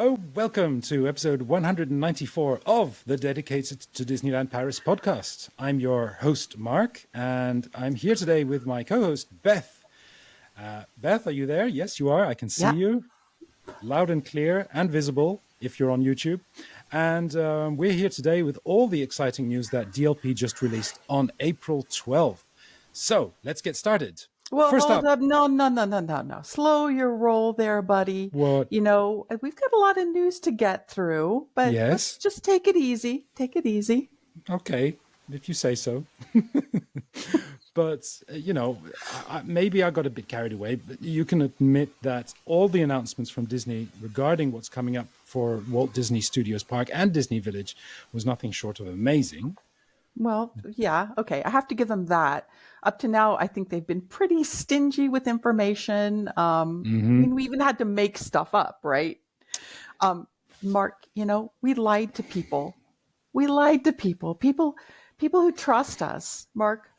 Hello, welcome to episode 194 of the Dedicated to Disneyland Paris podcast. I'm your host, Mark, and I'm here today with my co-host, Beth. Beth, are you there? Yes, you are. I can see you loud and clear and visible if you're on YouTube. And we're here today with all the exciting news that DLP just released on April 12th. So let's get started. Well, First hold up. up. No. Slow your roll there, buddy. What? You know, we've got a lot of news to get through, but let's just take it easy. Take it easy. Okay, if you say so. But, you know, maybe I got a bit carried away, but you can admit that all the announcements from Disney regarding what's coming up for Walt Disney Studios Park and Disney Village was nothing short of amazing. Well, yeah, okay. I have to give them that. Up to now, I think they've been pretty stingy with information. I mean, we even had to make stuff up, right? Mark, you know, we lied to people. People who trust us. Mark,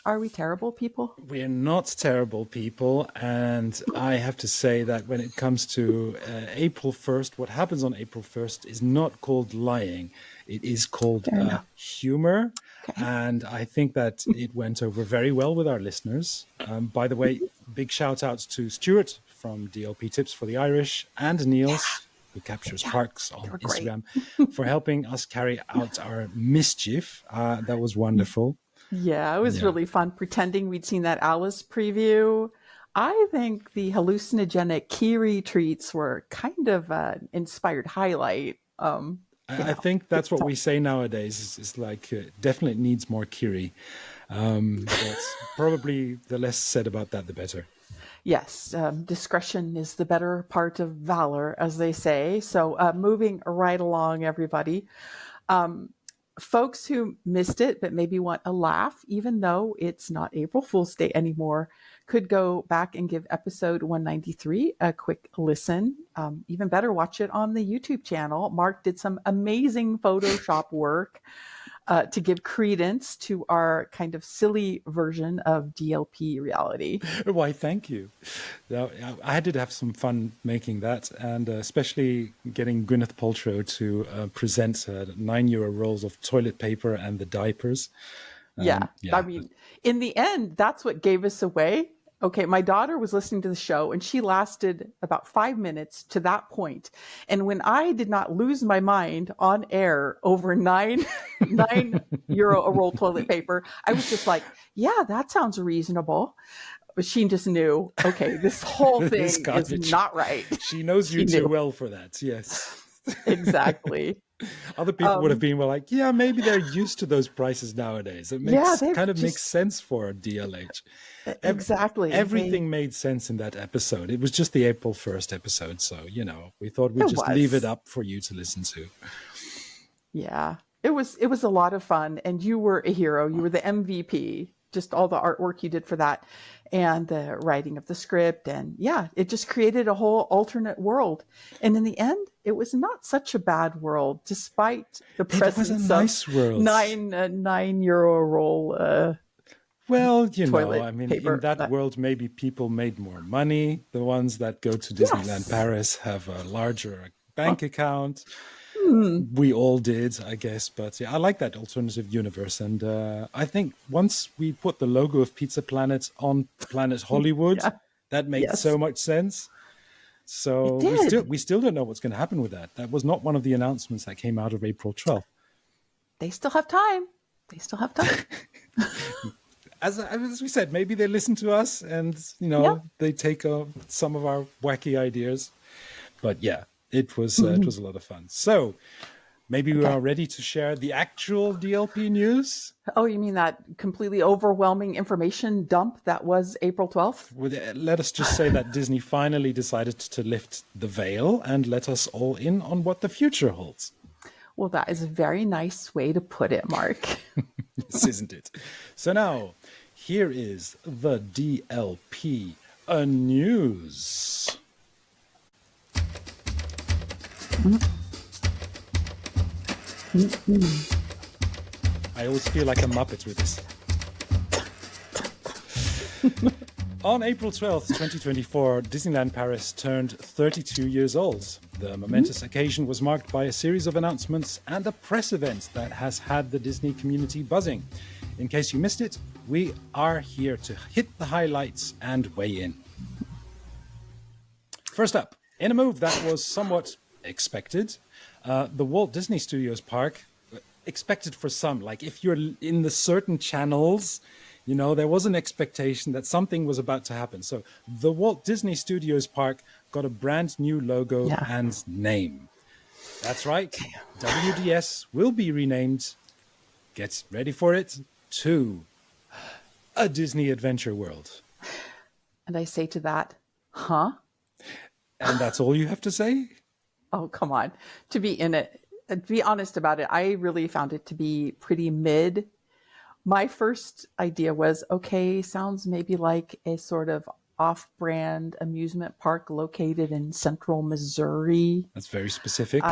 are we terrible people? We're not terrible people. And I have to say that when it comes to April 1st, what happens on April 1st is not called lying. It is called humor. Okay. And I think that it went over very well with our listeners. By the way, big shout outs to Stuart from DLP Tips for the Irish and Niels, who captures parks on Instagram, for helping us carry out our mischief. That was wonderful. Yeah, it was really fun pretending we'd seen that Alice preview. I think the hallucinogenic Kiri treats were kind of an inspired highlight. I think that's what we say nowadays. It's like definitely needs more Kiri. But probably the less said about that, the better. Yes, discretion is the better part of valor, as they say. So moving right along, everybody. Folks who missed it but maybe want a laugh, even though it's not April Fool's Day anymore, could go back and give episode 193 a quick listen. Even better, watch it on the YouTube channel. Mark did some amazing Photoshop work to give credence to our kind of silly version of DLP reality. Why, thank you. I did have some fun making that, and especially getting Gwyneth Paltrow to present €9 rolls of toilet paper and the diapers. I mean, in the end, that's what gave us away. Okay, my daughter was listening to the show and she lasted about 5 minutes to that point. And when I did not lose my mind on air over €9 a roll toilet paper, I was just like, yeah, that sounds reasonable. But she just knew, okay, this whole thing is not right. She knows you too well for that, yes. Exactly. Other people would have been like, yeah, maybe they're used to those prices nowadays. It makes makes sense for DLH. Exactly. Everything made sense in that episode. It was just the April 1st episode. So, you know, we thought we'd just leave it up for you to listen to. Yeah, it was a lot of fun. And you were a hero. You were the MVP. Just all the artwork you did for that and the writing of the script. And yeah, it just created a whole alternate world. And in the end, it was not such a bad world, despite the presence of nice world. €9 roll. Well, you know, I mean, paper. In that world, maybe people made more money. The ones that go to Disneyland Paris have a larger bank account. We all did, I guess. But yeah, I like that alternative universe. And I think once we put the logo of Pizza Planet on Planet Hollywood, that made so much sense. So we still don't know what's going to happen with that. That was not one of the announcements that came out of April 12th. They still have time. As we said, maybe they listen to us and, you know, they take some of our wacky ideas. But yeah, it was a lot of fun. So maybe we are ready to share the actual DLP news. Oh, you mean that completely overwhelming information dump that was April 12th? Let us just say that Disney finally decided to lift the veil and let us all in on what the future holds. Well, that is a very nice way to put it, Mark. Yes, isn't it? So now, here is the DLP news. I always feel like a Muppet with this. On April 12th, 2024, Disneyland Paris turned 32 years old. The momentous occasion was marked by a series of announcements and a press event that has had the Disney community buzzing. In case you missed it, we are here to hit the highlights and weigh in. First up, in a move that was somewhat expected, the Walt Disney Studios Park, expected for some, like if you're in the certain channels, you know, there was an expectation that something was about to happen. So the Walt Disney Studios Park got a brand new logo and name. That's right. WDS will be renamed, get ready for it, to a Disney Adventure World. And I say to that, huh? And that's all you have to say? Oh, come on. To be in it, to be honest about it, I really found it to be pretty mid. My first idea was, okay, sounds maybe like a sort of off-brand amusement park located in central Missouri. That's very specific.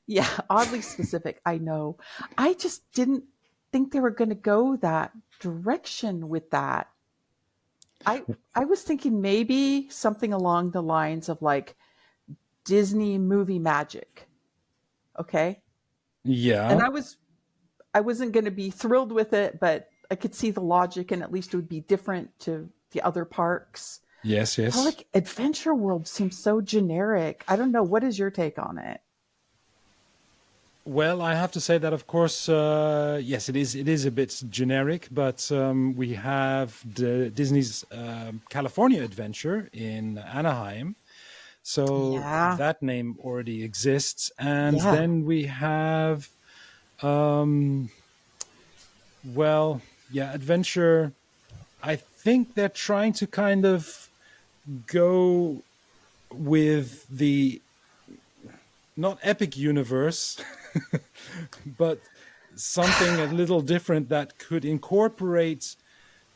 Yeah, oddly specific, I know. I just didn't think they were going to go that direction with that. I was thinking maybe something along the lines of like Disney movie magic. Okay? Yeah. And I wasn't going to be thrilled with it, but I could see the logic, and at least it would be different to the other parks. Yes. I like Adventure World seems so generic. I don't know. What is your take on it? Well, I have to say that, of course, yes, it is a bit generic, but we have the Disney's California Adventure in Anaheim. So that name already exists. And then we have, Adventure. I think they're trying to kind of go with the not epic universe, but something a little different that could incorporate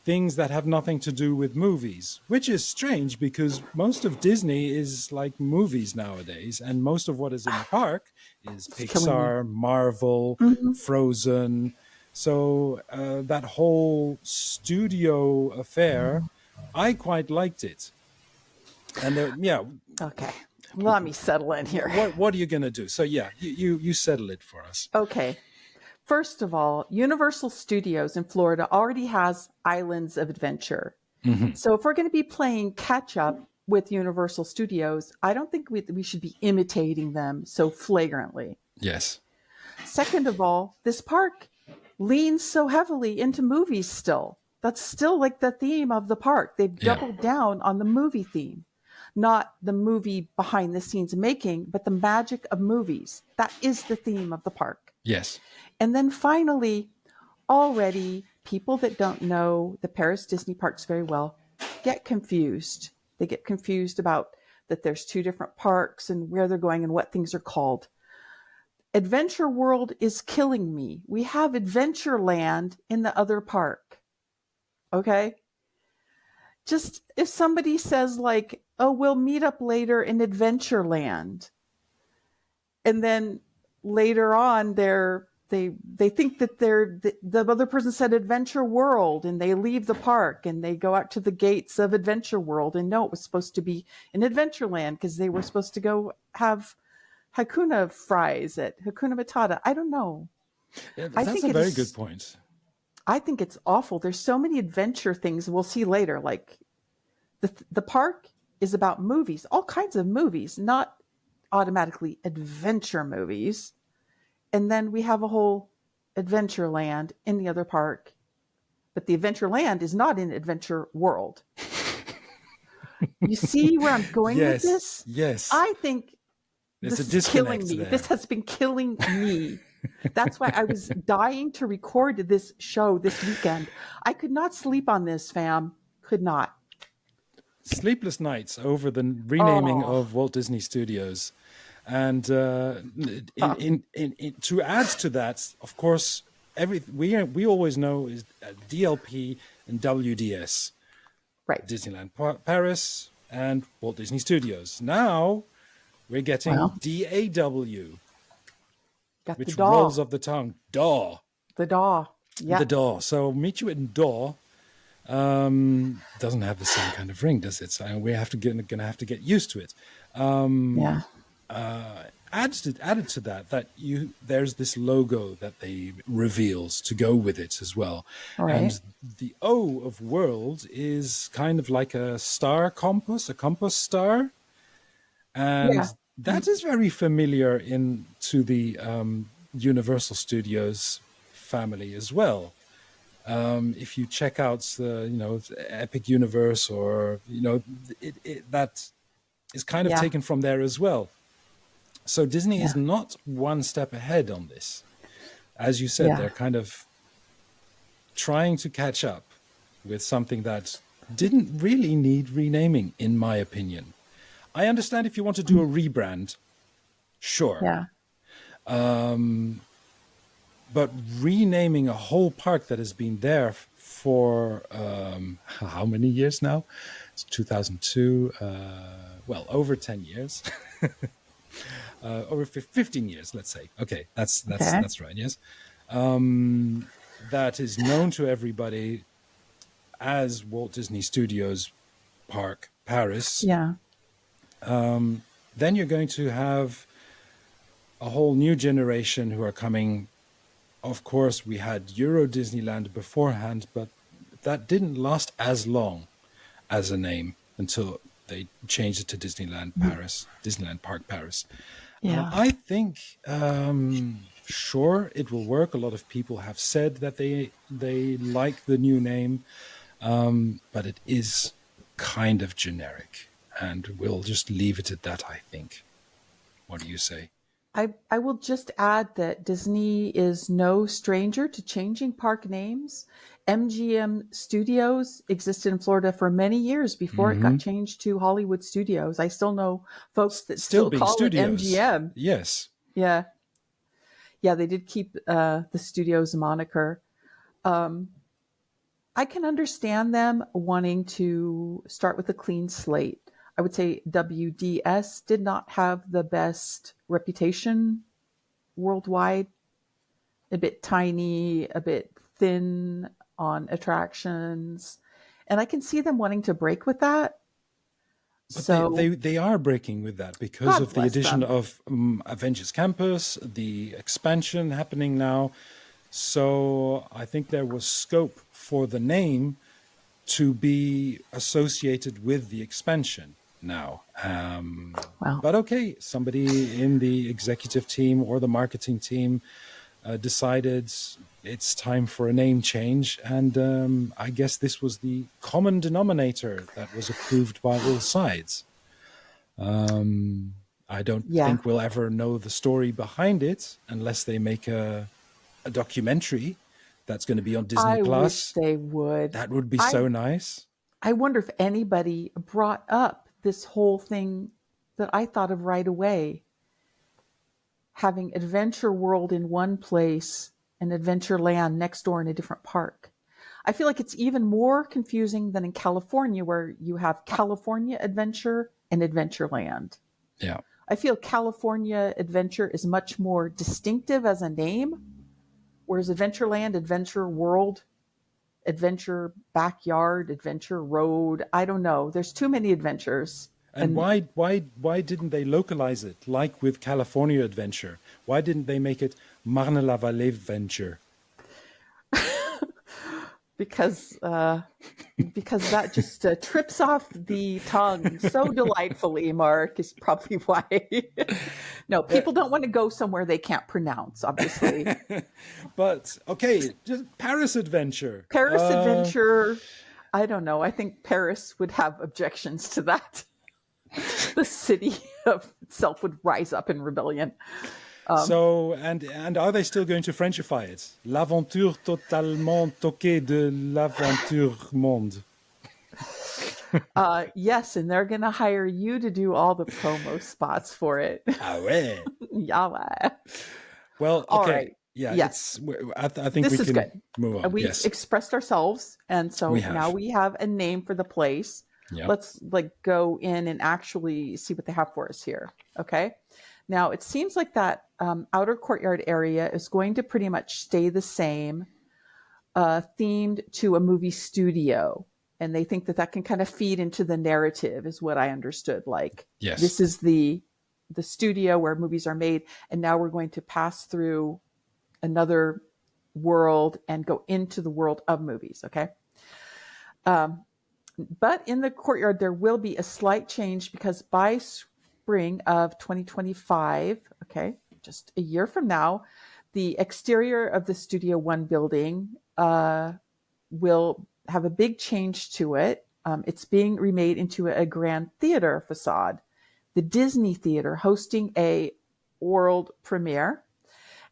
things that have nothing to do with movies, which is strange because most of Disney is like movies nowadays, and most of what is in the park is Pixar, Marvel, Frozen. So that whole studio affair, I quite liked it. And Okay. Let me settle in here. What are you going to do? So you settle it for us. Okay. First of all, Universal Studios in Florida already has Islands of Adventure. Mm-hmm. So if we're going to be playing catch up with Universal Studios, I don't think we should be imitating them so flagrantly. Yes. Second of all, this park leans so heavily into movies still. That's still like the theme of the park. They've doubled down on the movie theme. Not the movie behind the scenes making, but the magic of movies. That is the theme of the park. Yes. And then finally, already people that don't know the Paris Disney parks very well get confused. They get confused about that there's two different parks and where they're going and what things are called. Adventure World is killing me. We have Adventureland in the other park. Okay? Just if somebody says like, oh, we'll meet up later in Adventureland. And then later on, they think that the other person said Adventure World, and they leave the park and they go out to the gates of Adventure World. And no, it was supposed to be in Adventureland because they were supposed to go have Hakuna fries at Hakuna Matata. I don't know. Yeah, that's a very good point. I think it's awful. There's so many adventure things we'll see later. Like the park is about movies, all kinds of movies, not automatically adventure movies. And then we have a whole Adventureland in the other park. But the Adventureland is not in Adventure World. You see where I'm going with this? Yes. I think There's this a is killing disconnect me. there. This has been killing me. That's why I was dying to record this show this weekend. I could not sleep on this, fam. Could not. Sleepless nights over the renaming of Walt Disney Studios. And to add to that, of course, we always know is DLP and WDS. Right. Disneyland Paris and Walt Disney Studios. Now we're getting DAW. Got which the DAW. rolls off the tongue. DAW. The DAW. Yeah. The DAW. So meet you in DAW. Doesn't have the same kind of ring, does it? So we're going to have to get used to it. Yeah. added to that there's this logo that they reveals to go with it as well. Right. And the O of world is kind of like a star compass, a compass star. Yeah. And that is very familiar to the Universal Studios family as well. If you check out the Epic Universe, or that is kind of Yeah. taken from there as well. So Disney Yeah. is not one step ahead on this. As you said, Yeah. they're kind of trying to catch up with something that didn't really need renaming, in my opinion. I understand if you want to do a rebrand, sure. Yeah. But renaming a whole park that has been there for how many years now? It's 2002. Well, over 10 years. Over 15 years, let's say. Okay, that's right. Yes, that is known to everybody as Walt Disney Studios Park, Paris. Yeah. Then you're going to have a whole new generation who are coming. Of course, we had Euro Disneyland beforehand, but that didn't last as long as a name until they changed it to Disneyland Paris, Disneyland Park Paris. Yeah. I think, sure, it will work. A lot of people have said that they like the new name, but it is kind of generic, and we'll just leave it at that, I think. What do you say? I will just add that Disney is no stranger to changing park names. MGM Studios existed in Florida for many years before it got changed to Hollywood Studios. I still know folks that still call studios. it MGM. Yes. Yeah. Yeah, they did keep the studios moniker. I can understand them wanting to start with a clean slate. I would say WDS did not have the best reputation worldwide. A bit tiny, a bit thin on attractions. And I can see them wanting to break with that. But So they are breaking with that because God of the bless addition them. of Avengers Campus, the expansion happening now. So I think there was scope for the name to be associated with the expansion now. Wow. But okay, somebody in the executive team or the marketing team decided it's time for a name change. And I guess this was the common denominator that was approved by all sides. I don't think we'll ever know the story behind it unless they make a documentary that's going to be on Disney I Plus. wish they would. That would be so nice. I wonder if anybody brought up this whole thing that I thought of right away. Having Adventure World in one place and Adventureland next door in a different park. I feel like it's even more confusing than in California, where you have California Adventure and Adventureland. Yeah. I feel California Adventure is much more distinctive as a name, whereas Adventureland, Adventure World, Adventure Backyard, Adventure Road, I don't know. There's too many adventures. And why didn't they localize it like with California Adventure? Why didn't they make it Marne-la-Vallée Adventure? Because that just trips off the tongue so delightfully, Mark, is probably why. No, people don't want to go somewhere they can't pronounce, obviously. But, okay, just Paris Adventure. Paris Adventure, I don't know. I think Paris would have objections to that. The city of itself would rise up in rebellion. So, and are they still going to Frenchify it? L'aventure totalement toquée de l'aventure monde. Yes, and they're going to hire you to do all the promo spots for it. Ah ouais. Yeah. Well, okay. All right. Yeah, yes. I think this we can good. move on. We've expressed ourselves, and so now we have a name for the place. Yep. Let's go in and actually see what they have for us here. Okay. Now it seems like that outer courtyard area is going to pretty much stay the same, themed to a movie studio. And they think that can kind of feed into the narrative, is what I understood. Like, yes, this is the the studio where movies are made, and now we're going to pass through another world and go into the world of movies. Okay. But in the courtyard, there will be a slight change because by spring of 2025, okay, just a year from now, the exterior of the Studio One building will have a big change to it. It's being remade into a grand theater facade, the Disney Theater hosting a world premiere.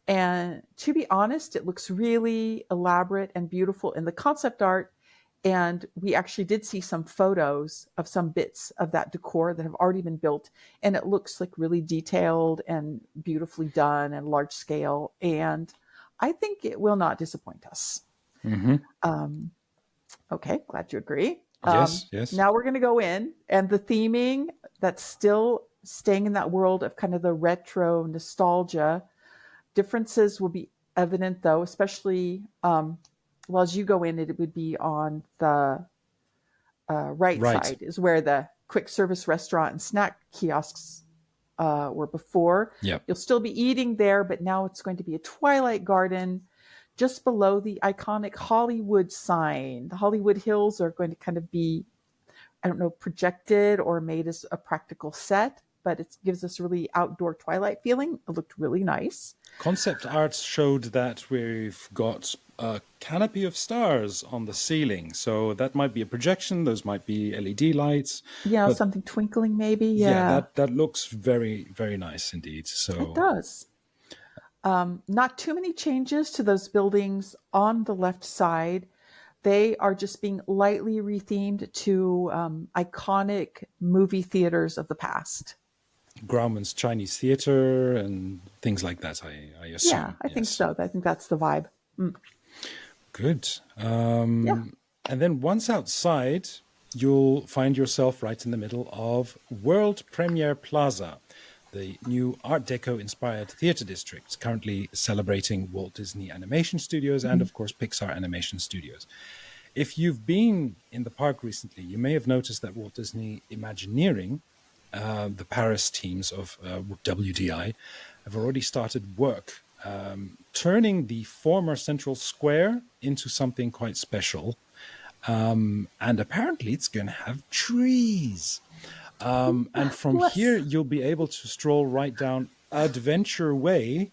And to be honest, it looks really elaborate and beautiful in the concept art. And we actually did see some photos of some bits of that decor that have already been built. And it looks like really detailed and beautifully done and large scale. And I think it will not disappoint us. Okay, glad you agree. Yes. Now we're going to go in, and the theming that's still staying in that world of kind of the retro nostalgia. Differences will be evident, though, especially well, as you go in, it would be on the right side is where the quick service restaurant and snack kiosks were before. Yep. You'll still be eating there, but now it's going to be a Twilight Garden just below the iconic Hollywood sign. The Hollywood Hills are going to kind of be, I don't know, projected or made as a practical set, but it gives us a really outdoor Twilight feeling. It looked really nice. Concept art showed that we've got a canopy of stars on the ceiling. So that might be a projection. Those might be LED lights. Yeah, something twinkling maybe. Yeah, that looks very, very nice indeed. So it does. Not too many changes to those buildings on the left side. They are just being lightly rethemed to iconic movie theaters of the past. Grauman's Chinese Theater and things like that, I assume. Yeah, I think so. I think that's the vibe. Good. And then once outside, you'll find yourself right in the middle of World Premiere Plaza, the new Art Deco-inspired theater district, currently celebrating Walt Disney Animation Studios and, of course, Pixar Animation Studios. If you've been in the park recently, you may have noticed that Walt Disney Imagineering, the Paris teams of WDI, have already started work turning the former Central Square into something quite special. And apparently it's going to have trees. And from here, you'll be able to stroll right down Adventure Way.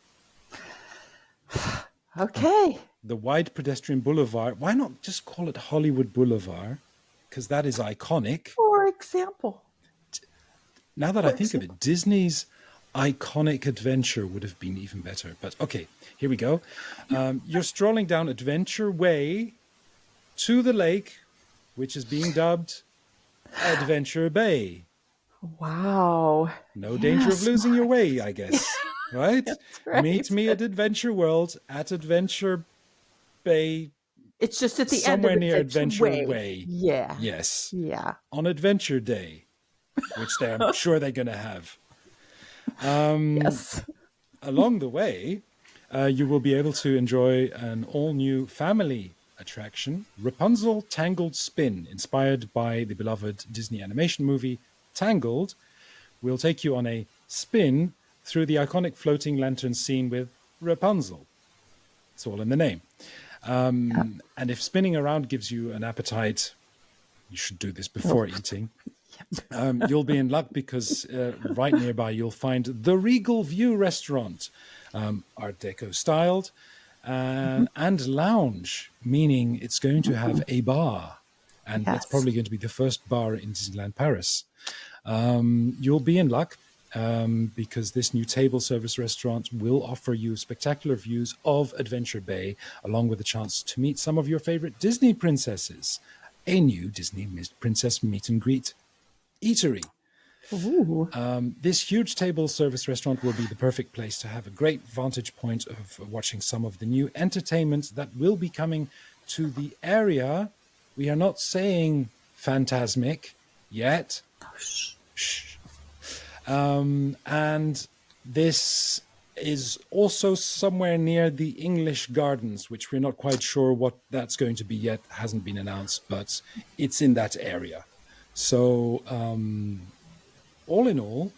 Okay. The wide pedestrian boulevard. Why not just call it Hollywood Boulevard? Because that is iconic. For example. Now that I think of it, Disney's iconic adventure would have been even better. But okay, here we go. You're strolling down Adventure Way to the lake, which is being dubbed Adventure Bay. Wow. No danger of losing your way, I guess. Right? That's right? Meet me at Adventure World at Adventure Bay. It's just at the somewhere end of near Adventure Way. Yeah. Yes. Yeah. On Adventure Day, which I'm sure they're going to have. Yes. Along the way, you will be able to enjoy an all-new family attraction, Rapunzel Tangled Spin, inspired by the beloved Disney animation movie Tangled. We'll take you on a spin through the iconic floating lantern scene with Rapunzel. It's all in the name. And if spinning around gives you an appetite, you should do this before eating. You'll be in luck because right nearby you'll find the Regal View restaurant, Art Deco styled, and lounge, meaning it's going to have a bar. And that's probably going to be the first bar in Disneyland Paris. You'll be in luck because this new table service restaurant will offer you spectacular views of Adventure Bay, along with a chance to meet some of your favorite Disney princesses. A new Disney Princess Meet and Greet eatery. This huge table service restaurant will be the perfect place to have a great vantage point of watching some of the new entertainment that will be coming to the area. We are not saying phantasmic yet. Shh. And this is also somewhere near the English Gardens, which we're not quite sure what that's going to be yet. Hasn't been announced, but it's in that area. So all in all,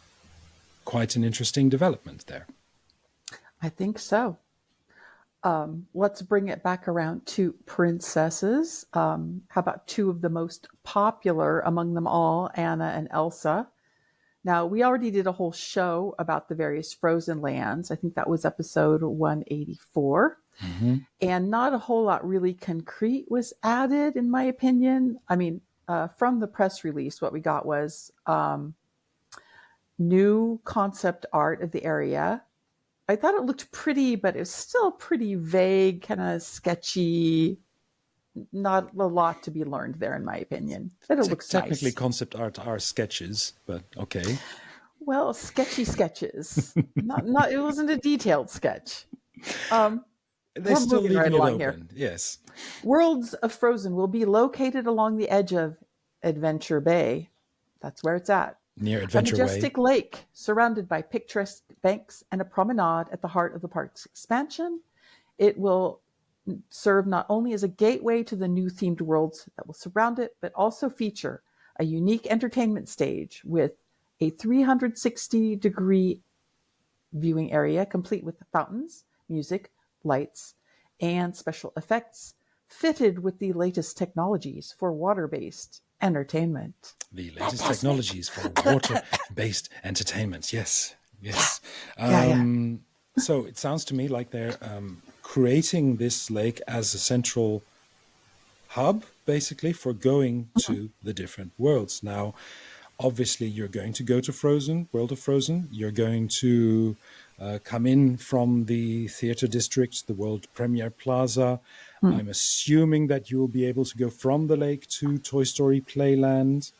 quite an interesting development there. I think so. Let's bring it back around to princesses. How about two of the most popular among them all, Anna and Elsa? Now, we already did a whole show about the various frozen lands. I think that was episode 184. Mm-hmm. And not a whole lot really concrete was added, in my opinion. I mean, from the press release, what we got was new concept art of the area. I thought it looked pretty, but it was still pretty vague, kind of sketchy. Not a lot to be learned there, in my opinion. But it looks technically nice. Concept art are sketches, but okay. Well, sketchy sketches. not. It wasn't a detailed sketch. They're still leaving it open. Here. Yes. Worlds of Frozen will be located along the edge of Adventure Bay. That's where it's at. Near Adventure Way. A majestic lake surrounded by picturesque banks and a promenade at the heart of the park's expansion. It will serve not only as a gateway to the new themed worlds that will surround it, but also feature a unique entertainment stage with a 360-degree viewing area complete with fountains, music, lights, and special effects fitted with the latest technologies for water-based entertainment. The latest technologies for water-based entertainment. Yes. So it sounds to me like they're creating this lake as a central hub, basically, for going to the different worlds. Now, obviously, you're going to go to World of Frozen. You're going to come in from the theater district, the World Premiere Plaza. I'm assuming that you will be able to go from the lake to Toy Story Playland.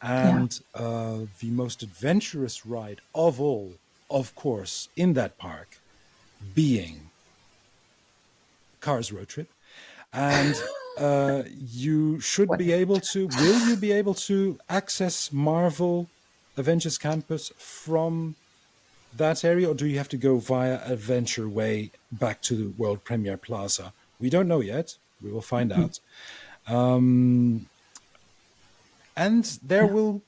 And the most adventurous ride of all, of course, in that park, being Cars Road Trip. And you should be able to, will you be able to access Marvel Avengers Campus from that area, or do you have to go via Adventure Way back to the World Premiere Plaza? We don't know yet. We will find out. And there will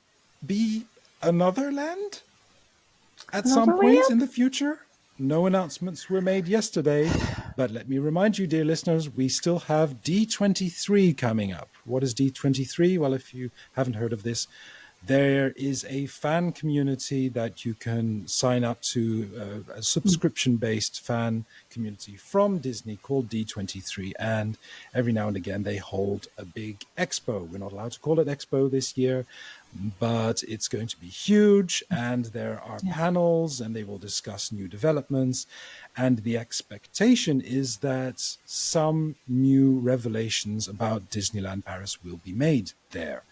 be another land at some point in the future. No announcements were made yesterday, but let me remind you, dear listeners, we still have D23 coming up. What is D23? Well, if you haven't heard of this, there is a fan community that you can sign up to, a subscription-based fan community from Disney called D23. And every now and again, they hold a big expo. We're not allowed to call it expo this year, but it's going to be huge. And there are panels, and they will discuss new developments. And the expectation is that some new revelations about Disneyland Paris will be made there.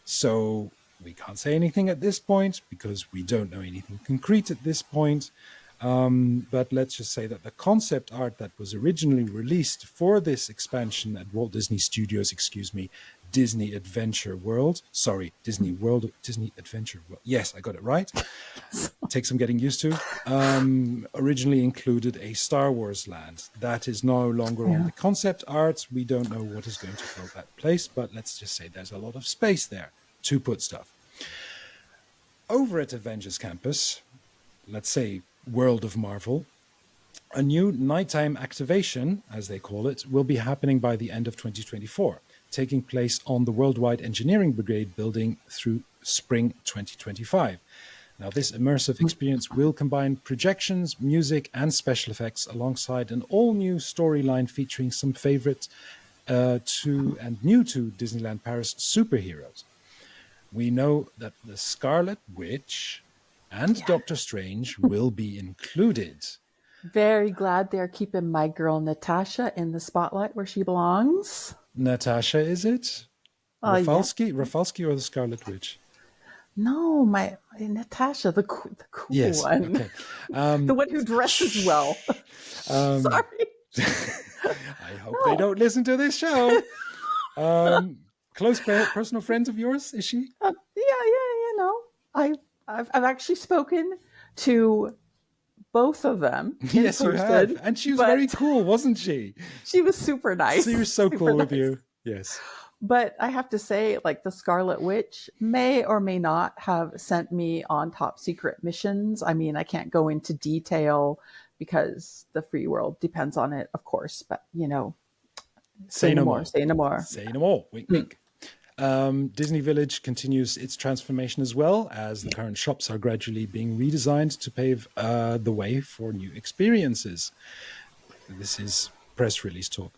So we can't say anything at this point because we don't know anything concrete at this point. But let's just say that the concept art that was originally released for this expansion at Walt Disney Studios, Disney Adventure World. Sorry, Disney Adventure World. Yes, I got it right. Takes some getting used to. Originally included a Star Wars land. That is no longer on the concept art. We don't know what is going to fill that place, but let's just say there's a lot of space there to put stuff. Over at Avengers Campus, let's say World of Marvel, a new nighttime activation, as they call it, will be happening by the end of 2024, taking place on the Worldwide Engineering Brigade building through spring 2025. Now, this immersive experience will combine projections, music, and special effects alongside an all-new storyline featuring some favorite new to Disneyland Paris superheroes. We know that the Scarlet Witch and Doctor Strange will be included. Very glad they're keeping my girl Natasha in the spotlight where she belongs. Natasha, is it? Rafalski? Rafalski or the Scarlet Witch? No, my Natasha, the cool one. Okay. The one who dresses well. Sorry. I hope they don't listen to this show. Close personal friends of yours, is she? I've actually spoken to both of them. Yes, you have. And she was very cool, wasn't she? She was super nice. She was so cool with you. Yes. But I have to say, like, the Scarlet Witch may or may not have sent me on top secret missions. I mean, I can't go into detail because the free world depends on it, of course. But, say no more, say no more. Say no more. Wink, wink. Disney Village continues its transformation as well, as the current shops are gradually being redesigned to pave the way for new experiences. This is press release talk.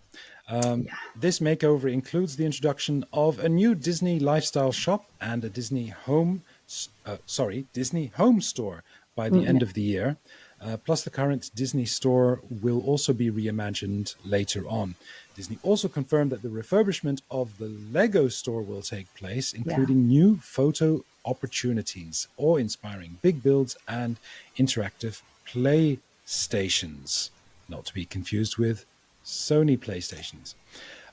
This makeover includes the introduction of a new Disney lifestyle shop and a Disney home store by the end of the year. Plus, the current Disney store will also be reimagined later on. Disney also confirmed that the refurbishment of the Lego store will take place, including new photo opportunities, awe-inspiring big builds, and interactive play stations. Not to be confused with Sony PlayStations.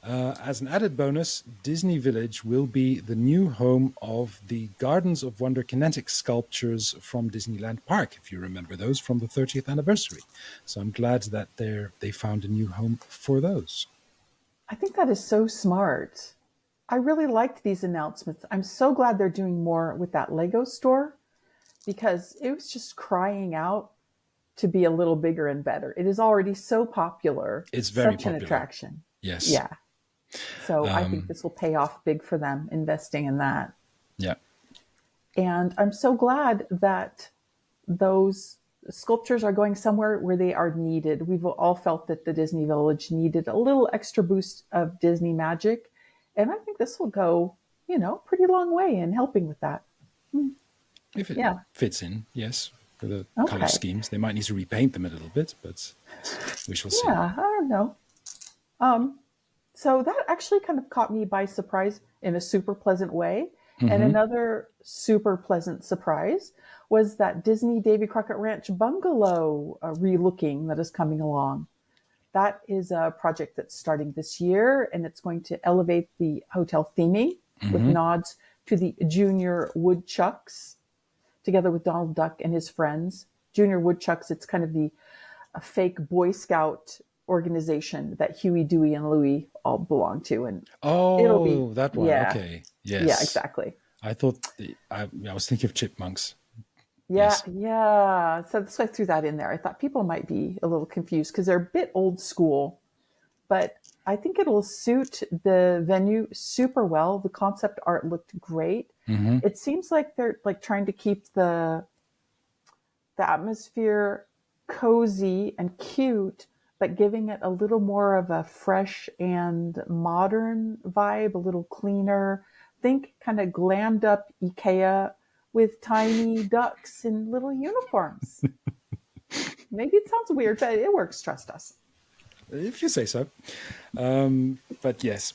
As an added bonus, Disney Village will be the new home of the Gardens of Wonder kinetic sculptures from Disneyland Park, if you remember those from the 30th anniversary. So I'm glad that they found a new home for those. I think that is so smart. I really liked these announcements. I'm so glad they're doing more with that Lego store because it was just crying out to be a little bigger and better. It is already so popular. It's very such popular. An attraction. Yes. Yeah. So I think this will pay off big for them investing in that. Yeah. And I'm so glad that those sculptures are going somewhere where they are needed. We've all felt that the Disney Village needed a little extra boost of Disney magic. And I think this will go, pretty long way in helping with that. If it fits in, yes. For the color schemes, they might need to repaint them a little bit, but we shall see. Yeah, I don't know. So that actually kind of caught me by surprise in a super pleasant way. Mm-hmm. And another super pleasant surprise was that Disney Davy Crockett Ranch bungalow relooking that is coming along. That is a project that's starting this year, and it's going to elevate the hotel theming with nods to the Junior Woodchucks, together with Donald Duck and his friends. Junior Woodchucks, it's kind of a fake Boy Scout organization that Huey, Dewey, and Louie all belong to. And it'll be, that one. Yeah. Okay. Yes. Yeah, exactly. I thought, I was thinking of chipmunks. Yeah, yes. Yeah. So that's why I threw that in there. I thought people might be a little confused because they're a bit old school, but I think it'll suit the venue super well. The concept art looked great. Mm-hmm. It seems like they're trying to keep the atmosphere cozy and cute, but giving it a little more of a fresh and modern vibe, a little cleaner. Think kind of glammed up IKEA with tiny ducks in little uniforms. Maybe it sounds weird, but it works. Trust us. If you say so. But yes,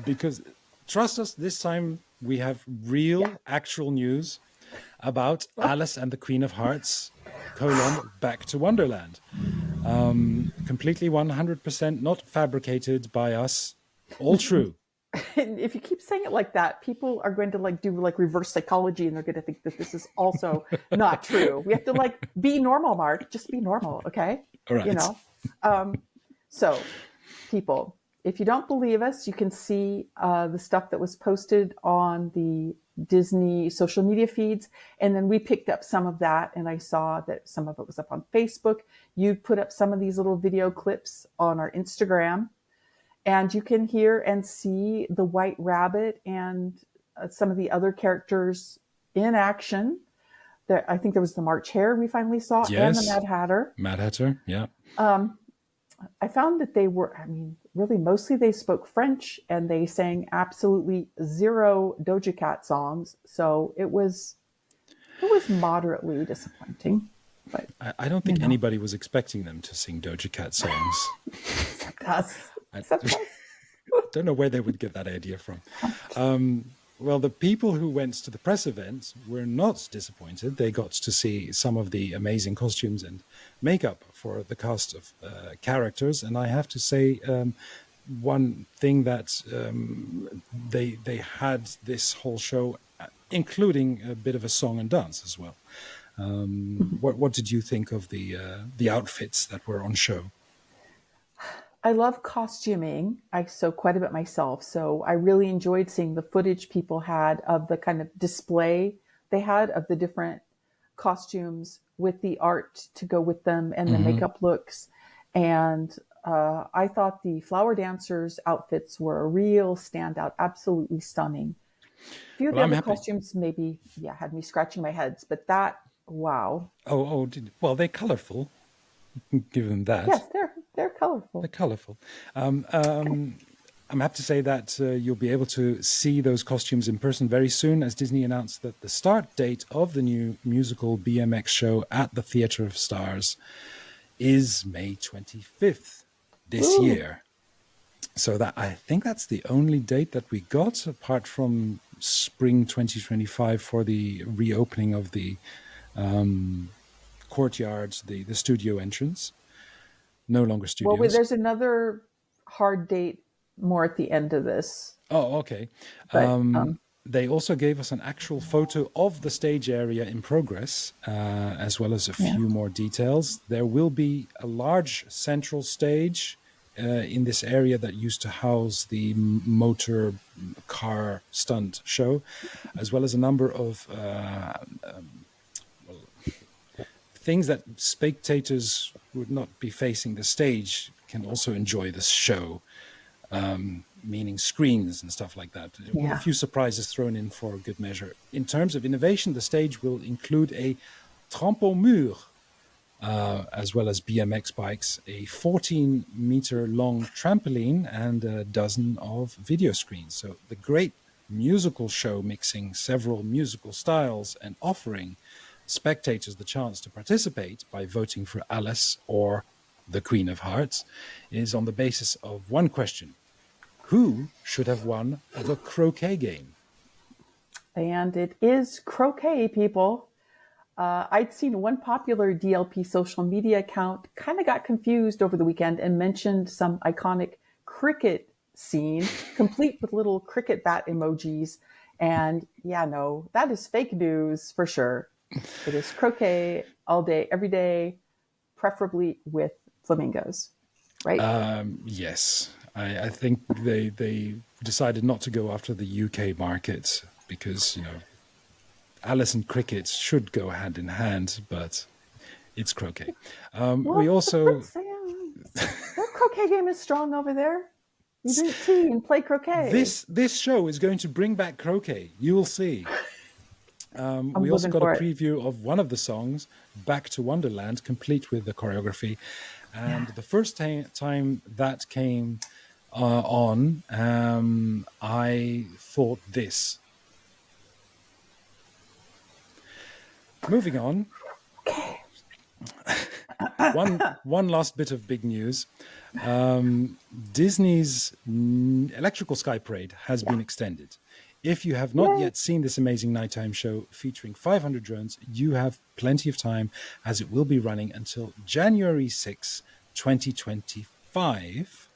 because trust us, this time we have real, actual news about Alice and the Queen of Hearts, Back to Wonderland. Completely 100% not fabricated by us. All true. If you keep saying it like that, people are going to do reverse psychology, and they're going to think that this is also not true. We have to be normal, Mark. Just be normal, okay? All right. So, people, if you don't believe us, you can see the stuff that was posted on the Disney social media feeds. And then we picked up some of that, and I saw that some of it was up on Facebook. You put up some of these little video clips on our Instagram, and you can hear and see the White Rabbit and some of the other characters in action. I think there was the March Hare we finally saw, and the Mad Hatter. Mad Hatter, yeah. I found that they were, really mostly they spoke French, and they sang absolutely zero Doja Cat songs. So it was moderately disappointing. But I don't think anybody was expecting them to sing Doja Cat songs. Except us. I don't know where they would get that idea from. Well, the people who went to the press event were not disappointed. They got to see some of the amazing costumes and makeup for the cast of characters. And I have to say, one thing that they had this whole show, including a bit of a song and dance as well. What did you think of the outfits that were on show? I love costuming. I sew quite a bit myself. So I really enjoyed seeing the footage people had of the kind of display they had of the different costumes with the art to go with them and the makeup looks. And I thought the flower dancers' outfits were a real standout, absolutely stunning. A few of Well, the I'm other happy. costumes maybe, yeah, had me scratching my heads, but that, wow. Well, they're colorful. Give them that. Yes, they're colorful. They're colorful. I'm happy to say that you'll be able to see those costumes in person very soon, as Disney announced that the start date of the new musical BMX show at the Theatre of Stars is May 25th this Ooh. year. So that I think that's the only date that we got, apart from spring 2025 for the reopening of the courtyards, the studio entrance. No longer Well, studios. there's another hard date more at the end of this, Oh, okay. but They also gave us an actual photo of the stage area in progress, as well as a yeah. few more details. There will be a large central stage in this area that used to house the motor car stunt show, as well as a number of things that spectators would not be facing the stage can also enjoy this show. Meaning screens and stuff like that. With a Yeah. few surprises thrown in for good measure. In terms of innovation, the stage will include a trampo-mur, as well as BMX bikes, a 14-meter long trampoline, and a dozen of video screens. So the great musical show mixing several musical styles and offering spectators the chance to participate by voting for Alice or the Queen of Hearts is on the basis of one question. Who should have won the croquet game? And it is croquet, people. I'd seen one popular DLP social media account kind of got confused over the weekend and mentioned some iconic cricket scene, complete with little cricket bat emojis. And yeah, no, that is fake news for sure. It is croquet all day, every day, preferably with flamingos, right? Yes, I think they decided not to go after the UK market because, Alice and cricket should go hand in hand, but it's croquet. We also... Their croquet game is strong over there. You drink tea and play croquet. This show is going to bring back croquet. You will see. We also got a preview of one of the songs, Back to Wonderland, complete with the choreography. And the first time that came on, I thought this. Moving on. Okay. One last bit of big news. Disney's Electrical Sky Parade has been extended. If you have not yet seen this amazing nighttime show featuring 500 drones, you have plenty of time, as it will be running until January 6, 2025,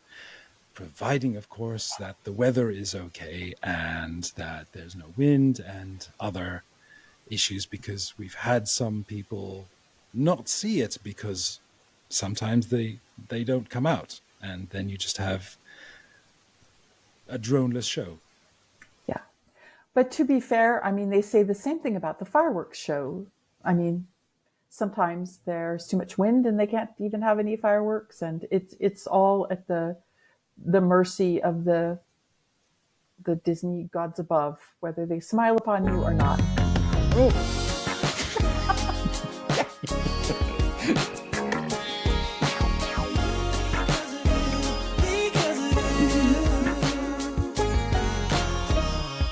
providing, of course, that the weather is okay and that there's no wind and other issues, because we've had some people not see it because sometimes they don't come out, and then you just have a droneless show. Yeah. But to be fair, I mean, they say the same thing about the fireworks show. I mean, sometimes there's too much wind and they can't even have any fireworks, and it's all at the mercy of the Disney gods above, whether they smile upon you or not. Oh.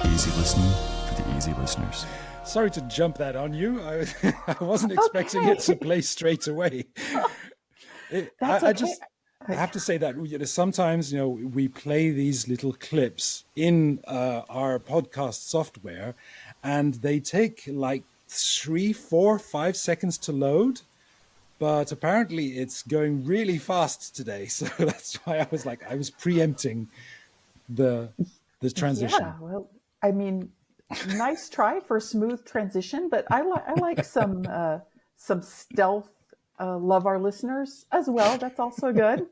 Easy listening for the easy listeners. Sorry to jump that on you. I wasn't expecting it to play straight away. I have to say that sometimes we play these little clips in our podcast software, and they take like 3, 4, 5 seconds to load. But apparently it's going really fast today, so that's why I was preempting the transition. Yeah, well, I mean, nice try for a smooth transition, but I like some stealth love our listeners as well. That's also good.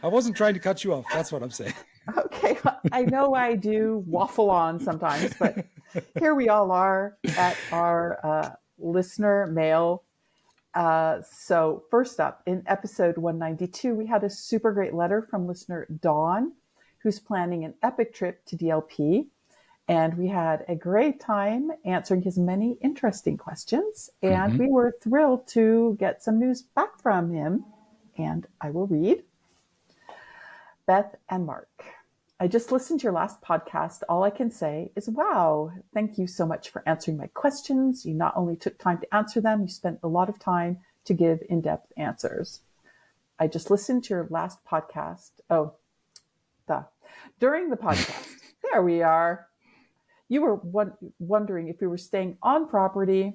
I wasn't trying to cut you off. That's what I'm saying. Okay, I know I do waffle on sometimes, but here we all are at our listener mail. So first up, in episode 192, we had a super great letter from listener Dawn, who's planning an epic trip to DLP. And we had a great time answering his many interesting questions. And we were thrilled to get some news back from him. And I will read. Beth and Mark, I just listened to your last podcast. All I can say is, wow, thank you so much for answering my questions. You not only took time to answer them, you spent a lot of time to give in-depth answers. I just listened to your last podcast. During the podcast, there we are. You were wondering if we were staying on property.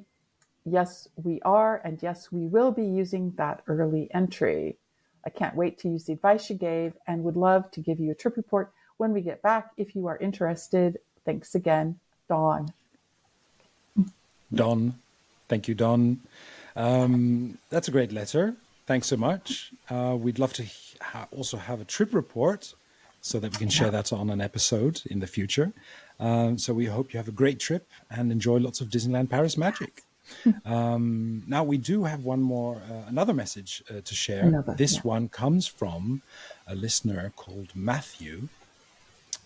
Yes, we are. And yes, we will be using that early entry. I can't wait to use the advice you gave and would love to give you a trip report when we get back if you are interested. Thanks again, Dawn. Don. Thank you, Don. That's a great letter. Thanks so much. We'd love to also have a trip report so that we can share that on an episode in the future. So we hope you have a great trip and enjoy lots of Disneyland Paris magic. Now we do have another message to share. This one comes from a listener called Matthew,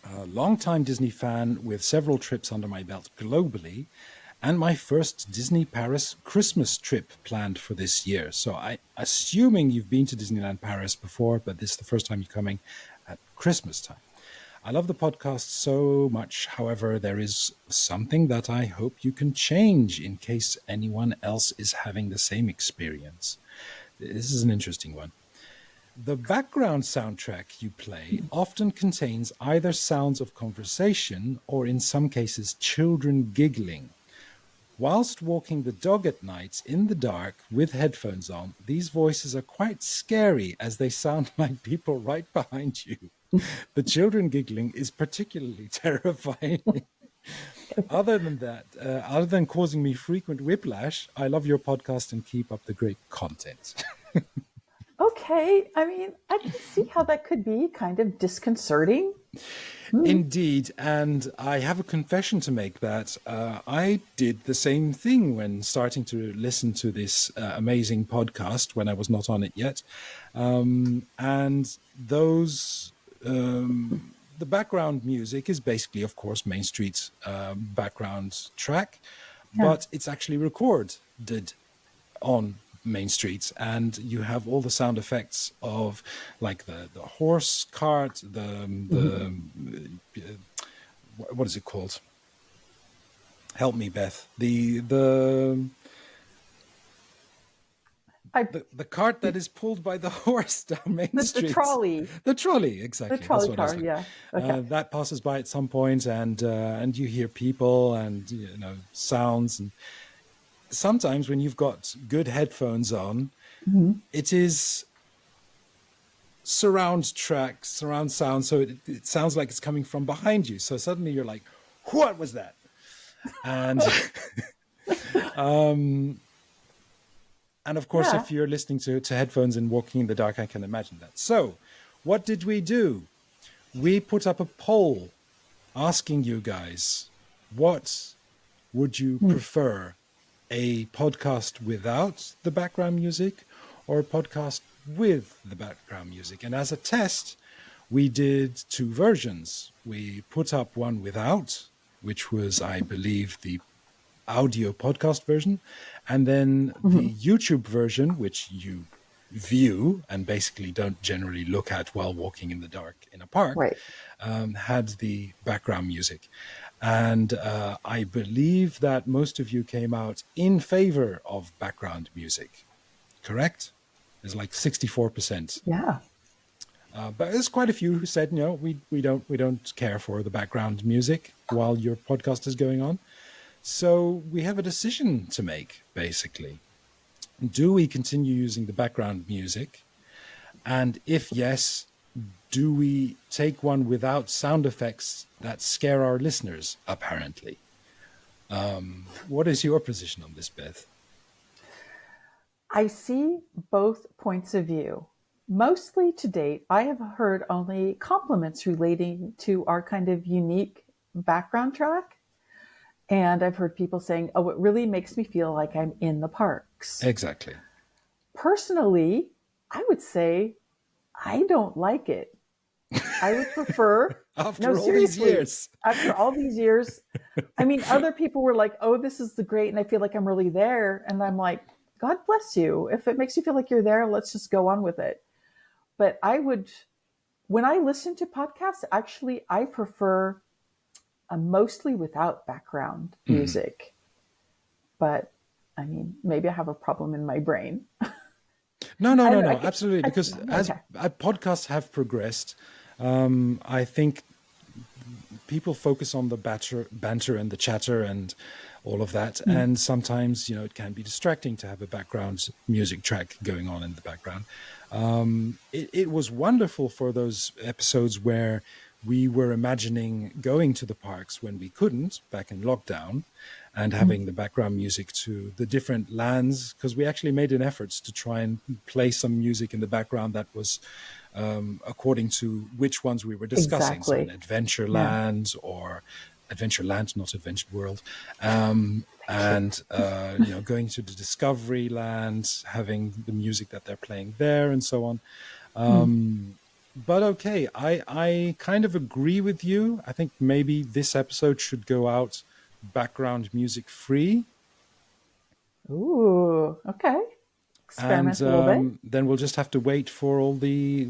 a longtime Disney fan with several trips under my belt globally, and my first Disney Paris Christmas trip planned for this year. So assuming you've been to Disneyland Paris before, but this is the first time you're coming at Christmas time. I love the podcast so much. However, there is something that I hope you can change in case anyone else is having the same experience. This is an interesting one. The background soundtrack you play often contains either sounds of conversation or in some cases children giggling. Whilst walking the dog at night in the dark with headphones on, these voices are quite scary as they sound like people right behind you. The children giggling is particularly terrifying. Other than causing me frequent whiplash, I love your podcast and keep up the great content. Okay, I mean, I can see how that could be kind of disconcerting. Indeed, and I have a confession to make that I did the same thing when starting to listen to this amazing podcast when I was not on it yet. And those... the background music is basically, of course, Main Street's background track, but it's actually recorded on Main Street, and you have all the sound effects of like the horse cart, what is it called? Help me, Beth. The cart that is pulled by the horse down Main Street. The trolley. The trolley, exactly. The trolley car, like. yeah. Okay. That passes by at some point, and you hear people and sounds. And sometimes when you've got good headphones on, it is surround sound, so it sounds like it's coming from behind you. So suddenly you're like, "What was that?" And and of course, if you're listening to headphones and walking in the dark, I can imagine that. So what did we do? We put up a poll asking you guys, what would you prefer? A podcast without the background music or a podcast with the background music? And as a test, we did two versions. We put up one without, which was, I believe, the audio podcast version, and then the YouTube version, which you view and basically don't generally look at while walking in the dark in a park, had the background music. And I believe that most of you came out in favor of background music, correct? There's like 64%. Yeah. But there's quite a few who said, no, we don't care for the background music while your podcast is going on. So we have a decision to make, basically. Do we continue using the background music? And if yes, do we take one without sound effects that scare our listeners, apparently? What is your position on this, Beth? I see both points of view. Mostly to date, I have heard only compliments relating to our kind of unique background track. And I've heard people saying, oh, it really makes me feel like I'm in the parks. Exactly. Personally, I would say I don't like it. I would prefer. After all these years. After all these years. I mean, other people were like, oh, this is the great. And I feel like I'm really there. And I'm like, God bless you. If it makes you feel like you're there, let's just go on with it. But when I listen to podcasts, actually, I prefer mostly without background music. But I mean, maybe I have a problem in my brain. No, absolutely. Because as podcasts have progressed, I think people focus on the banter and the chatter and all of that. And sometimes, it can be distracting to have a background music track going on in the background. It was wonderful for those episodes where we were imagining going to the parks when we couldn't back in lockdown and having the background music to the different lands, because we actually made an effort to try and play some music in the background that was according to which ones we were discussing. Exactly. So Adventureland or Adventureland, not Adventure World. And, going to the Discovery Land, having the music that they're playing there and so on. But okay, I kind of agree with you. I think maybe this episode should go out background music free. Ooh, okay. Experiment a little bit. Then we'll just have to wait for all the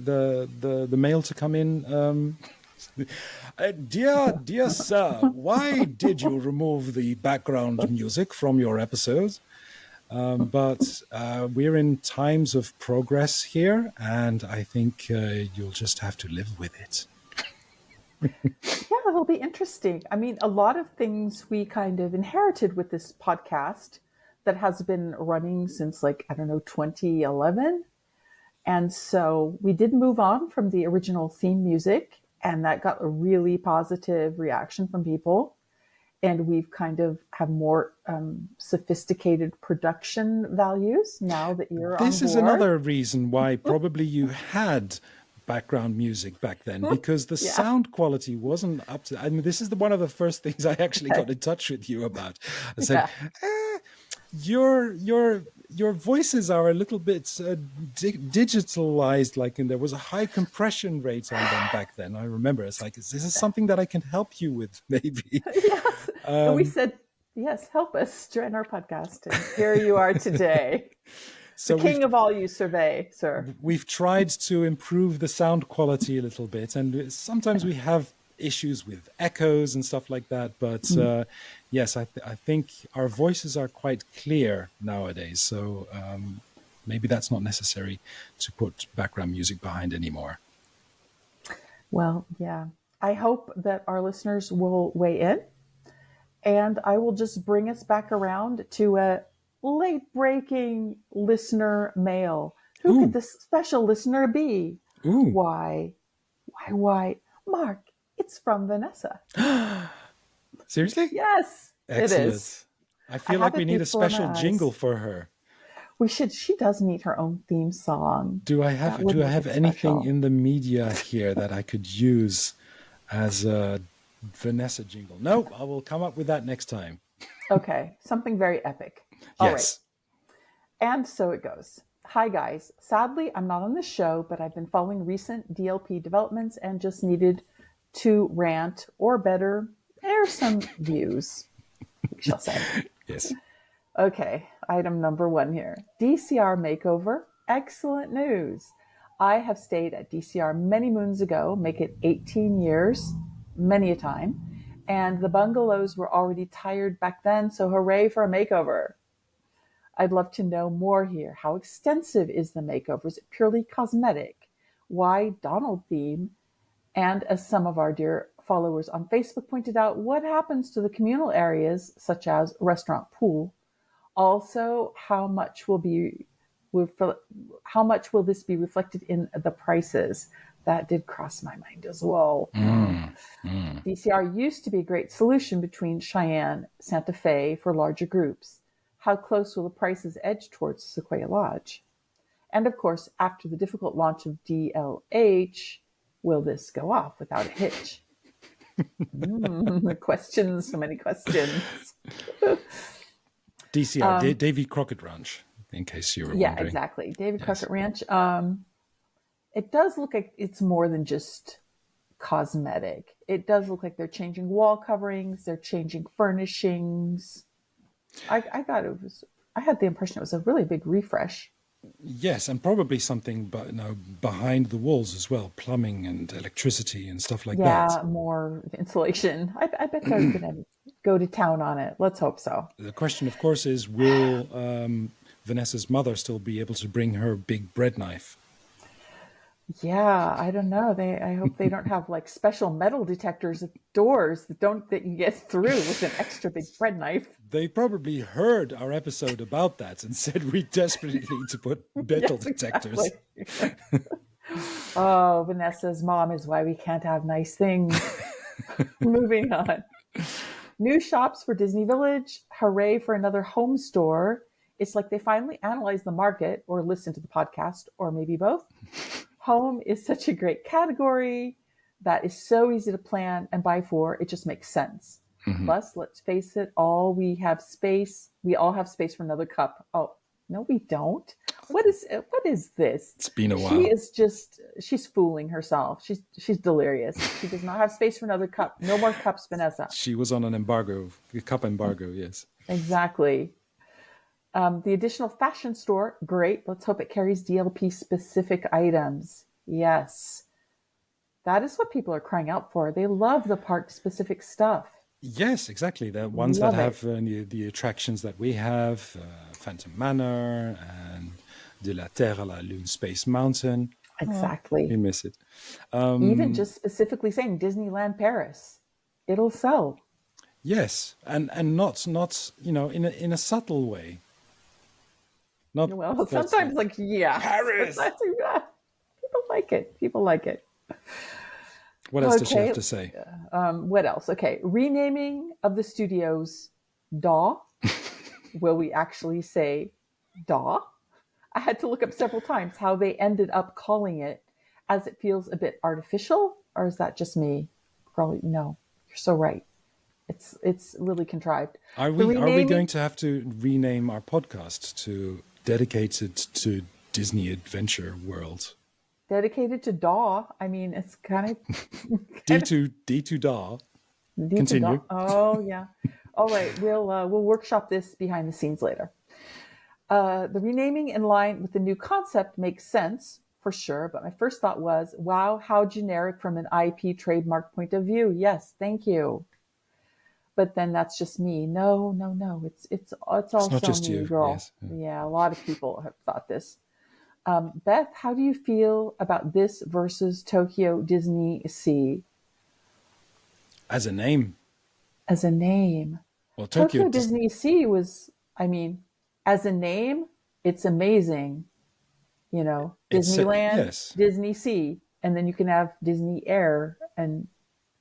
mail to come in. Dear sir, why did you remove the background music from your episodes? But we're in times of progress here, and I think you'll just have to live with it. Yeah, it'll be interesting. I mean, a lot of things we kind of inherited with this podcast that has been running since 2011. And so we did move on from the original theme music, and that got a really positive reaction from people. And we've kind of have more sophisticated production values now that you're on board. This is another reason why probably you had background music back then, because the sound quality wasn't up to. I mean, this is one of the first things I actually got in touch with you about. I said, your voices are a little bit digitalized, and there was a high compression rate on them back then. I remember it's like, is this something that I can help you with, maybe? Yes. And we said, yes, help us join our podcast. And here you are today. So the king of all you survey, sir. We've tried to improve the sound quality a little bit, and sometimes we have issues with echoes and stuff like that. But yes, I think our voices are quite clear nowadays. So maybe that's not necessary to put background music behind anymore. Well, yeah. I hope that our listeners will weigh in, and I will just bring us back around to a late-breaking listener mail. Who could this special listener be? Ooh. Why, Mark, it's from Vanessa. Seriously? Yes, excellent. It is. I feel like we need a special jingle for her. We should. She does need her own theme song. Do I have anything in the media here that I could use as a Vanessa jingle? No, I will come up with that next time. Okay, something very epic. All right. And so it goes. Hi, guys. Sadly, I'm not on the show, but I've been following recent DLP developments and just needed to rant, or better, air some views, we shall say. Yes. Okay, item number 1 here. DCR makeover. Excellent news. I have stayed at DCR many moons ago, make it 18 years, many a time, and the bungalows were already tired back then, so hooray for a makeover. I'd love to know more here. How extensive is the makeover? Is it purely cosmetic? Why Donald theme? And as some of our dear followers on Facebook pointed out, what happens to the communal areas, such as restaurant, pool? Also, how much will this be reflected in the prices? That did cross my mind as well. DCR used to be a great solution between Cheyenne, Santa Fe for larger groups. How close will the prices edge towards Sequoia Lodge? And of course, after the difficult launch of DLH, will this go off without a hitch? Questions, so many questions. DCR, Davy Crockett Ranch, in case you were Yeah, wondering. exactly. David Crockett Ranch. It does look like it's more than just cosmetic. It does look like they're changing wall coverings, they're changing furnishings. I had the impression it was a really big refresh. Yes, and probably something behind the walls as well, plumbing and electricity and stuff like that. Yeah, more insulation. I bet they're going to go to town on it. Let's hope so. The question, of course, is will Vanessa's mother still be able to bring her big bread knife? Yeah, I don't know. I hope they don't have like special metal detectors at doors that you get through with an extra big bread knife. They probably heard our episode about that and said we desperately need to put metal detectors. Exactly. Oh, Vanessa's mom is why we can't have nice things. Moving on. New shops for Disney Village. Hooray for another home store. It's like they finally analyzed the market or listened to the podcast or maybe both. Home is such a great category that is so easy to plan and buy for. It just makes sense. Mm-hmm. Plus, let's face it, we all have space for another cup. Oh, no, we don't. What is this? It's been a while. She's fooling herself. She's delirious. She does not have space for another cup. No more cups, Vanessa. She was on a cup embargo, yes. Exactly. The additional fashion store, great. Let's hope it carries DLP specific items. Yes. That is what people are crying out for. They love the park specific stuff. Yes, exactly. The ones that have the attractions that we have, Phantom Manor and De la Terre à la Lune Space Mountain. Exactly. We miss it. Even just specifically saying Disneyland Paris, it'll sell. Yes, and not in a subtle way. Sometimes Paris. People like it. What else does she have to say? What else? Okay, renaming of the studios, DAW. Will we actually say DAW? I had to look up several times how they ended up calling it, as it feels a bit artificial, or is that just me? Probably no. You're so right. It's really contrived. Are we going to have to rename our podcast to Dedicated to Disney Adventure World? Dedicated to DAW. I mean, it's kind of D2 DAW. Continue. Oh yeah. All right. We'll workshop this behind the scenes later. The renaming in line with the new concept makes sense for sure, but my first thought was, wow, how generic from an IP trademark point of view. Yes, thank you. But then that's just me. No. It's also not just me, you, girl. yes. Yeah, a lot of people have thought this. Beth, how do you feel about this versus Tokyo Disney Sea? As a name. Well, Tokyo Disney Sea was, as a name, it's amazing. Disneyland, yes. Disney Sea, and then you can have Disney Air, and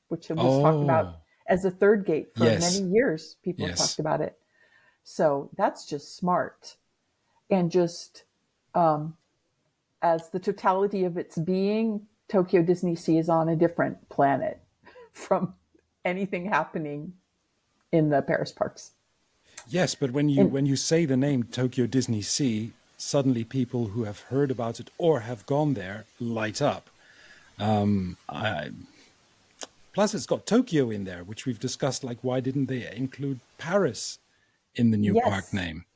which was talked about as a third gate for many years. People have talked about it. So that's just smart. And just as the totality of its being, Tokyo Disney Sea is on a different planet from anything happening in the Paris parks. Yes, but when you say the name Tokyo Disney Sea, suddenly people who have heard about it or have gone there light up. Plus, it's got Tokyo in there, which we've discussed. Like, why didn't they include Paris in the new park name?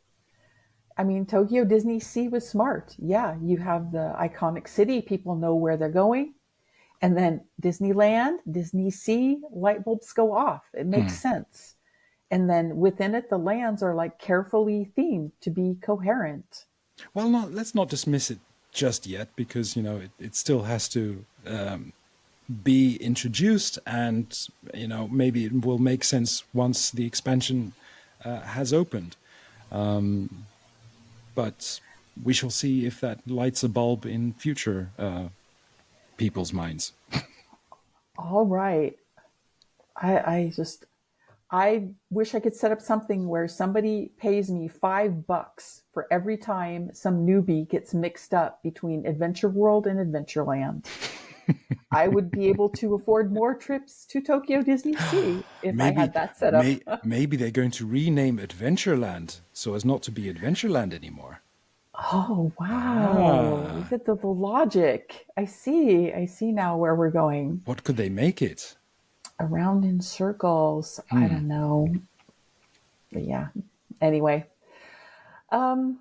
Tokyo Disney Sea was smart. Yeah, you have the iconic city. People know where they're going. And then Disneyland, Disney Sea, light bulbs go off. It makes sense. And then within it, the lands are like carefully themed to be coherent. Well, let's not dismiss it just yet, because, it still has to be introduced, and, maybe it will make sense once the expansion has opened. But we shall see if that lights a bulb in future people's minds. All right. I wish I could set up something where somebody pays me $5 for every time some newbie gets mixed up between Adventure World and Adventureland. I would be able to afford more trips to Tokyo Disney Sea if I had that set up. Maybe they're going to rename Adventureland so as not to be Adventureland anymore. Oh, wow. Look at the logic. I see now where we're going. What could they make it? Around in circles. I don't know. But yeah. Anyway. World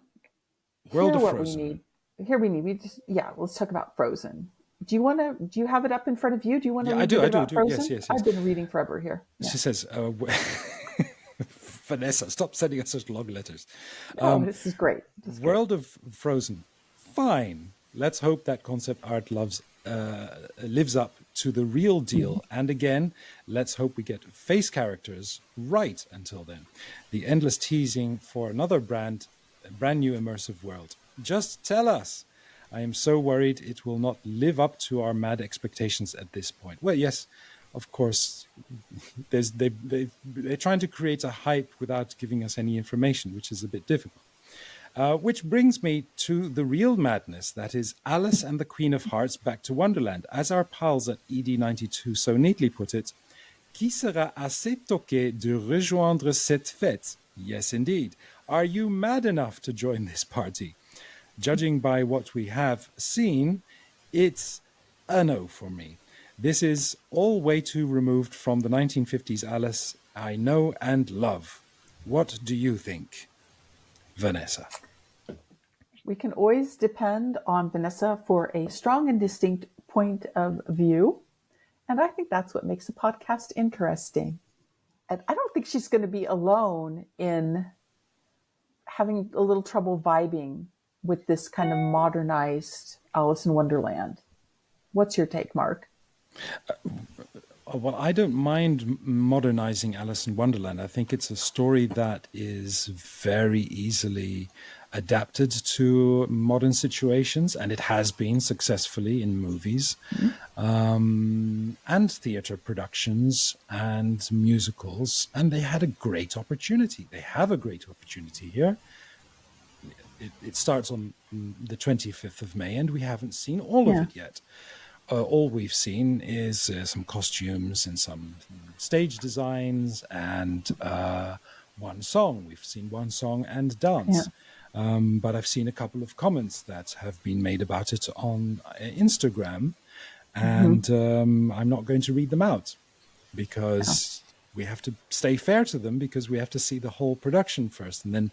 of Frozen. Let's talk about Frozen. Do you have it up in front of you? Do you want to read about Frozen? Yes. I've been reading forever here. Yeah. She says, Vanessa, stop sending us such long letters. This is great. World of Frozen. Fine. Let's hope that concept art lives up to the real deal. And again, let's hope we get face characters right until then. The endless teasing for another brand new immersive world. Just tell us. I am so worried it will not live up to our mad expectations at this point. Well, yes, of course, they're trying to create a hype without giving us any information, which is a bit difficult. Which brings me to the real madness, that is Alice and the Queen of Hearts back to Wonderland. As our pals at ED92 so neatly put it, qui sera assez toqué de rejoindre cette fête? Yes, indeed. Are you mad enough to join this party? Judging by what we have seen, it's a no for me. This is all way too removed from the 1950s Alice I know and love. What do you think, Vanessa? We can always depend on Vanessa for a strong and distinct point of view. And I think that's what makes a podcast interesting. And I don't think she's going to be alone in having a little trouble vibing with this kind of modernized Alice in Wonderland. What's your take, Mark? Well, I don't mind modernizing Alice in Wonderland. I think it's a story that is very easily adapted to modern situations, and it has been successfully in movies and theater productions and musicals, and they had a great opportunity. They have a great opportunity here. It starts on the 25th of May, and we haven't seen all of it yet. All we've seen is some costumes and some stage designs and one song. We've seen one song and dance. But I've seen a couple of comments that have been made about it on Instagram, and I'm not going to read them out because we have to stay fair to them, because we have to see the whole production first and then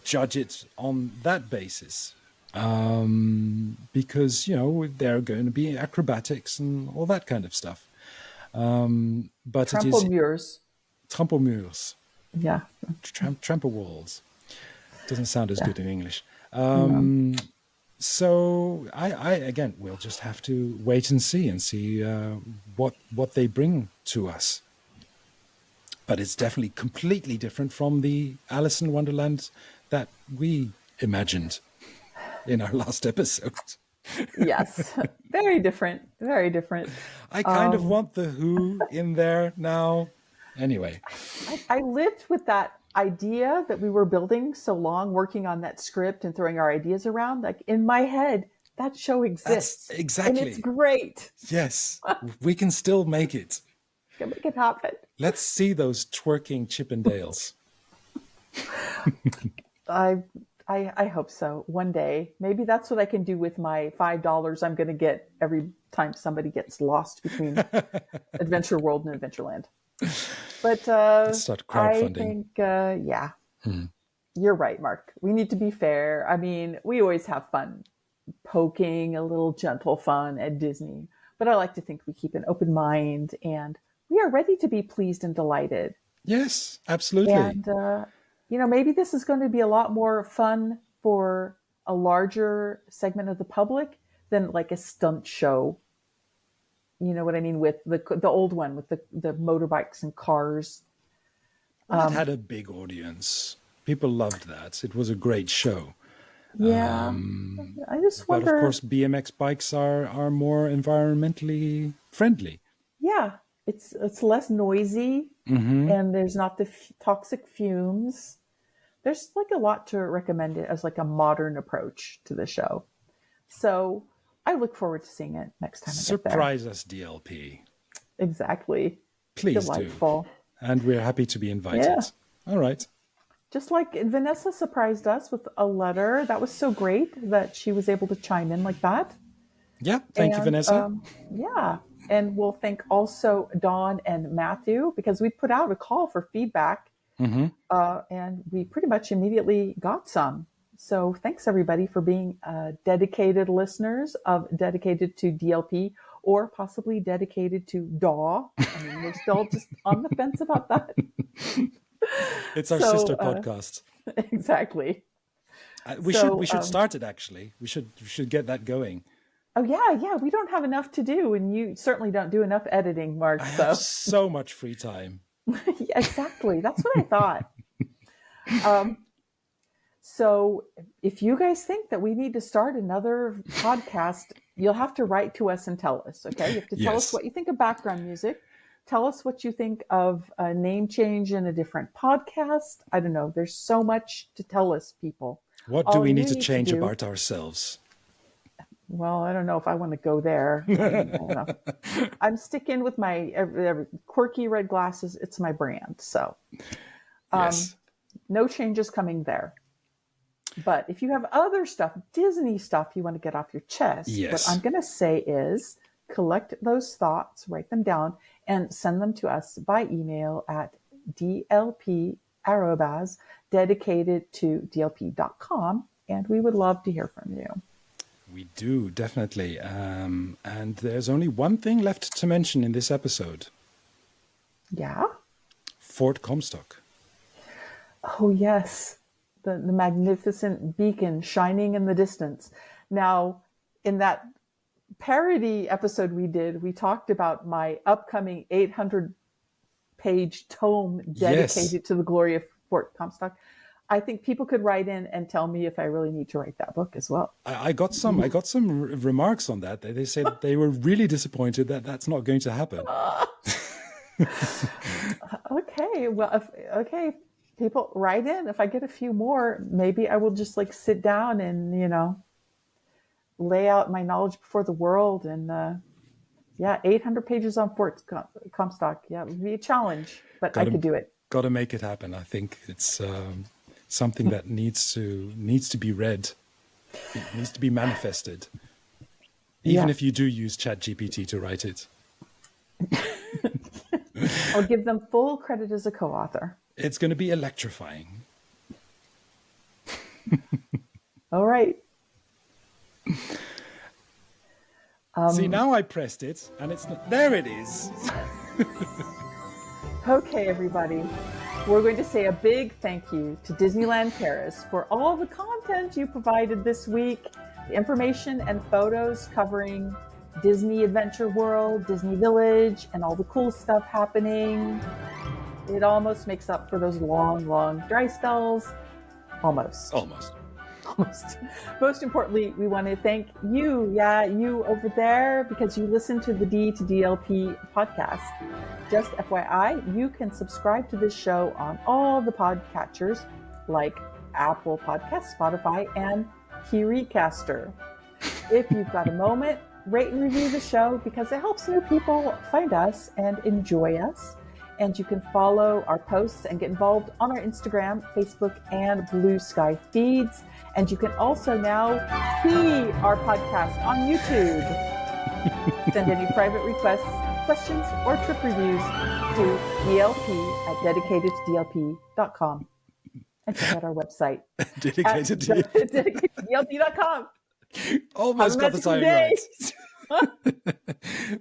judge it on that basis. Because, you know, there are going to be acrobatics and all that kind of stuff. But Trampolimurs. Yeah. Trample walls. Doesn't sound as good in English. So I again, we'll just have to wait and see what they bring to us. But it's definitely completely different from the Alice in Wonderland that we imagined in our last episode. Yes, very different, very different. I kind of want the Who in there now. Anyway. I lived with that idea that we were building so long, working on that script and throwing our ideas around. Like in my head, that show exists. That's exactly. And it's great. Yes, we can still make it. Can make it happen. Let's see those twerking Chippendales. I hope so. One day. Maybe that's what I can do with my $5 I'm going to get every time somebody gets lost between Adventure World and Adventureland. But let's start crowdfunding. I think, you're right, Mark. We need to be fair. I mean, we always have fun poking a little gentle fun at Disney. But I like to think we keep an open mind, and we are ready to be pleased and delighted. Yes, absolutely. And, maybe this is going to be a lot more fun for a larger segment of the public than like a stunt show. You know what I mean? With the old one with the motorbikes and cars. Well, it had a big audience. People loved that. It was a great show. Yeah. I just wonder. But of course, BMX bikes are more environmentally friendly. Yeah. It's less noisy, and there's not the toxic fumes. There's like a lot to recommend it as like a modern approach to the show. So I look forward to seeing it next time I get there. Surprise us, DLP. Exactly. Please Delightful. do. And we're happy to be invited. Yeah. All right. Just like Vanessa surprised us with a letter. That was so great that she was able to chime in like that. Yeah. Thank you, Vanessa. Yeah. And we'll thank also Dawn and Matthew, because we put out a call for feedback and we pretty much immediately got some. So thanks everybody for being dedicated listeners dedicated to DLP or possibly dedicated to DAW. I mean, we're still just on the fence about that. It's our sister podcast. Exactly. We should start it, actually. We should get that going. Oh, yeah. We don't have enough to do, and you certainly don't do enough editing, Mark. I have so much free time. Yeah, exactly. That's what I thought. So if you guys think that we need to start another podcast, you'll have to write to us and tell us, okay? You have to tell us what you think of background music. Tell us what you think of a name change in a different podcast. I don't know. There's so much to tell us, people. What do we need to change about ourselves? Well, I don't know if I want to go there. I don't know. I'm sticking with my quirky red glasses. It's my brand. So no changes coming there. But if you have other stuff, Disney stuff you want to get off your chest, what I'm going to say is collect those thoughts, write them down, and send them to us by email at dlp@dedicated2dlp.com. And we would love to hear from you. We do, definitely. And there's only one thing left to mention in this episode. Yeah? Fort Comstock. Oh, yes. The magnificent beacon shining in the distance. Now, in that parody episode we did, we talked about my upcoming 800-page tome dedicated to the glory of Fort Comstock. I think people could write in and tell me if I really need to write that book as well. I got some remarks on that. They said they were really disappointed that that's not going to happen. Okay, well, people write in. If I get a few more, maybe I will just like sit down and lay out my knowledge before the world. And 800 pages on Fort Comstock. Yeah, it would be a challenge, but I could do it. Got to make it happen. I think it's something that needs to be read. It needs to be manifested. Even if you do use ChatGPT to write it. I'll give them full credit as a co-author. It's going to be electrifying. All right. See, now I pressed it and it's not, there it is. Okay, everybody. We're going to say a big thank you to Disneyland Paris for all the content you provided this week, the information and photos covering Disney Adventure World, Disney Village, and all the cool stuff happening. It almost makes up for those long dry spells. Almost. Most importantly, we want to thank you, you over there, because you listen to the D to DLP podcast. Just FYI, you can subscribe to this show on all the podcatchers like Apple Podcasts, Spotify, and KiriCaster. If you've got a moment, rate and review the show because it helps new people find us and enjoy us. And you can follow our posts and get involved on our Instagram, Facebook, and Blue Sky feeds. And you can also now see our podcast on YouTube. Send any private requests, questions, or trip reviews to dlp@dedicatedtodlp.com. And check out our website. Dedicatedtodlp.com. Almost got the time right.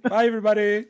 Bye, everybody.